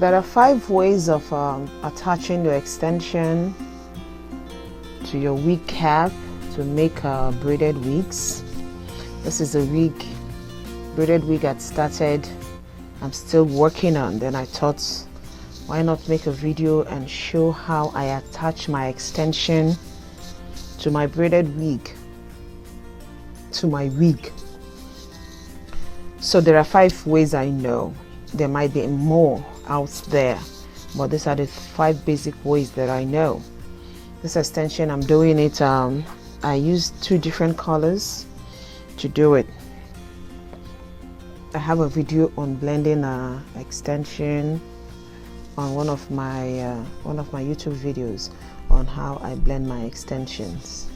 There are 5 ways of attaching your extension to your wig cap to make braided wigs. This is a braided wig I started. I'm still working on. Then I thought, why not make a video and show how I attach my extension to my braided wig, to my wig. So there are 5 ways I know. There might be more out there, but these are the 5 basic ways that I know. This extension, I'm doing it, I used 2 different colors to do it. I have a video on blending extension on one of my YouTube videos on how I blend my extensions.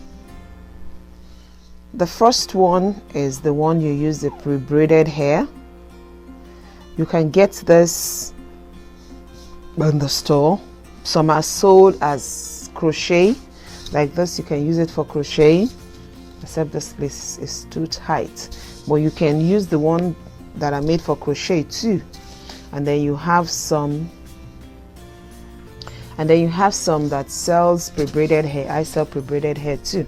The first one is the one you use the pre-braided hair. You can get this in the store. Some are sold as crochet, like this. You can use it for crochet, except this place is too tight. But you can use the one that are made for crochet too. And then you have some that sells pre-braided hair. I sell pre-braided hair too.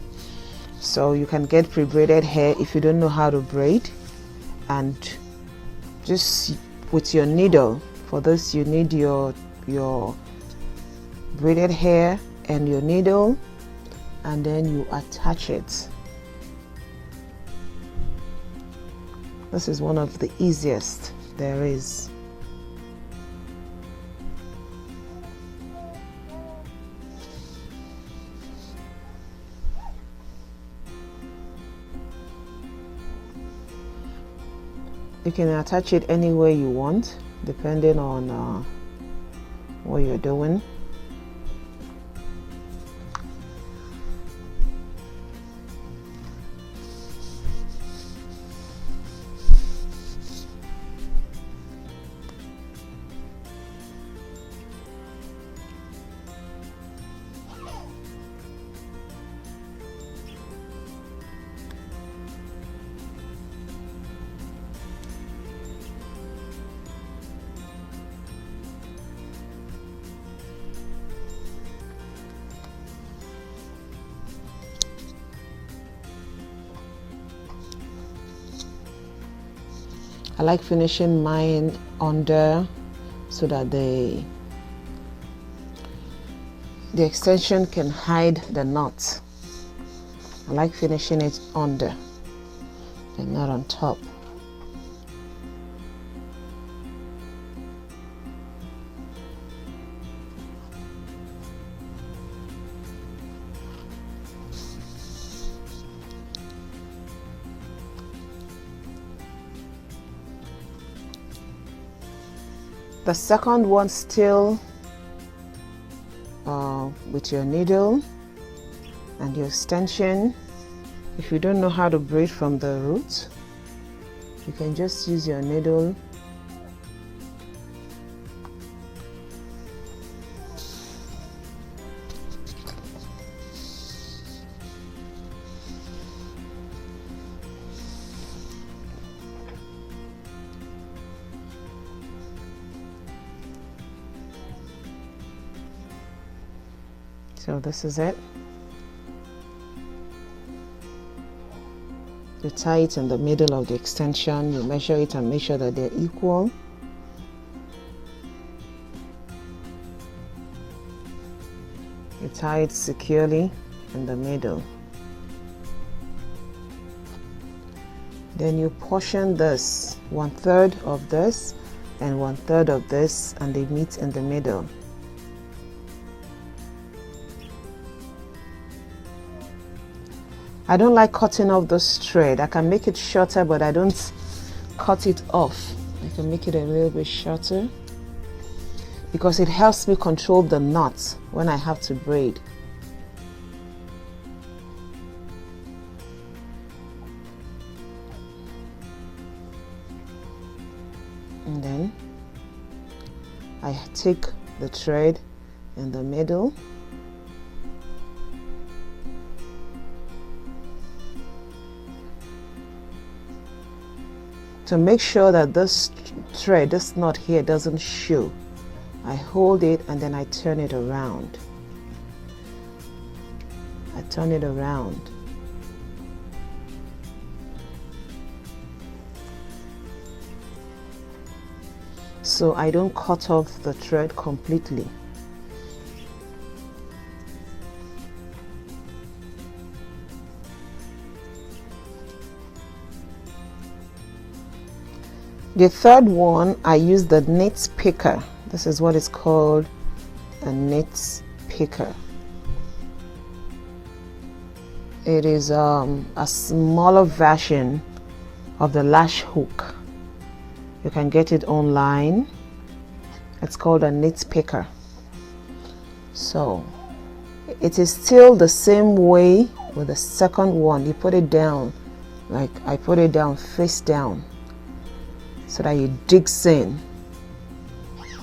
So you can get pre-braided hair if you don't know how to braid, and just with your needle. For this you need your braided hair and your needle, and then you attach it. This is one of the easiest there is. You can attach it any way you want, depending on what you're doing. I like finishing mine under so that the extension can hide the knot. I like finishing it under and not on top. The second one, still with your needle and your extension. If you don't know how to braid from the root, you can just use your needle So this is it. You tie it in the middle of the extension, you measure it and make sure that they're equal. You tie it securely in the middle. Then you portion this, 1/3 of this and 1/3 of this, and they meet in the middle. I don't like cutting off this thread. I can make it shorter, but I don't cut it off. I can make it a little bit shorter because it helps me control the knots when I have to braid. And then I take the thread in the middle. To make sure that this thread, this knot here, doesn't show I hold it and then I turn it around. I turn it around. So I don't cut off the thread completely. The third one, I use the knit picker. This is what it's called, a knit picker. It is a smaller version of the lash hook. You can get it online. It's called a knit picker. So it is still the same way with the second one. You put it down, like I put it down face down, so that it digs in,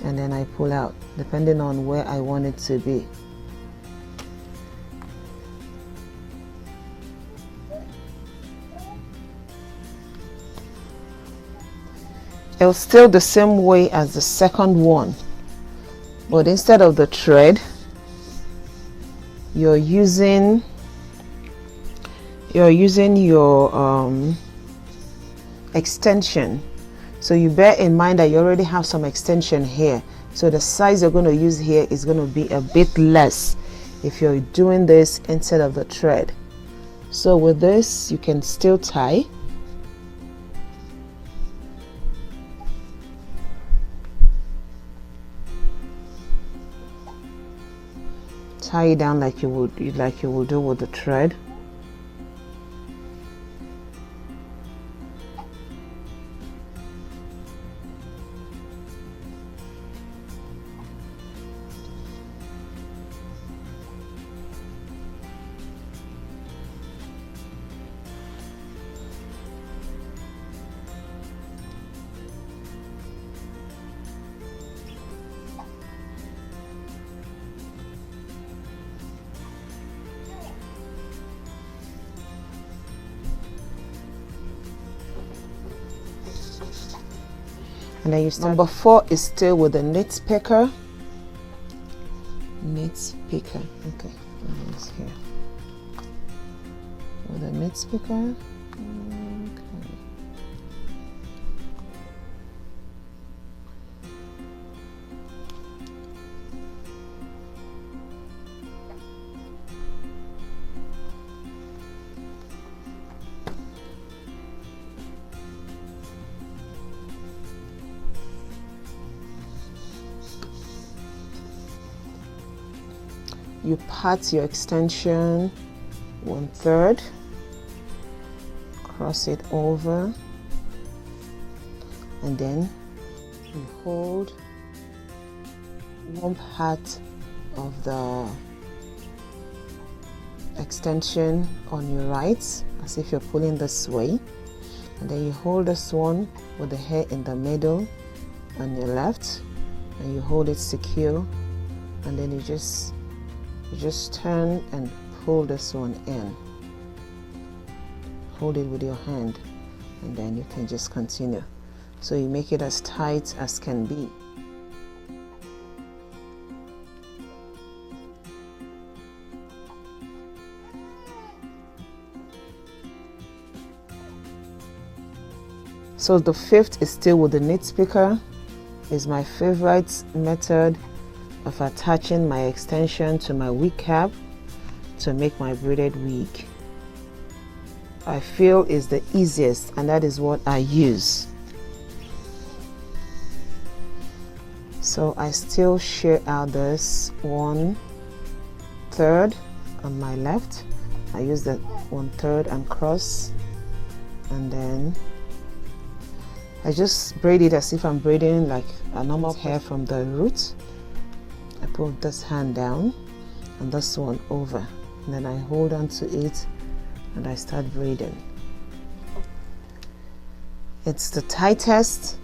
and then I pull out depending on where I want it to be. It's still the same way as the second one, but instead of the thread, you're using your extension. So you bear in mind that you already have some extension here, so the size you're going to use here is going to be a bit less if you're doing this instead of the thread. So with this, you can still tie. Tie it down like you would do with the thread. And then you start. Number 4 is still with the knit picker. Knit picker. Okay, it's here. With the knit picker. Okay. You part your extension 1/3, cross it over, and then you hold one part of the extension on your right, as if you're pulling this way, and then you hold this one with the hair in the middle on your left, and you hold it secure, and then you just turn and pull this one in. Hold it with your hand, and then you can just continue. So you make it as tight as can be. So the 5th is still with the knit picker. Is my favorite method of attaching my extension to my wig cap to make my braided wig. I feel is the easiest, and that is what I use. So I still share out this 1/3 on my left. I use that 1/3 and cross, and then I just braid it as if I'm braiding like a normal hair from the root. I put this hand down and this one over, and then I hold on to it and I start braiding. It's the tightest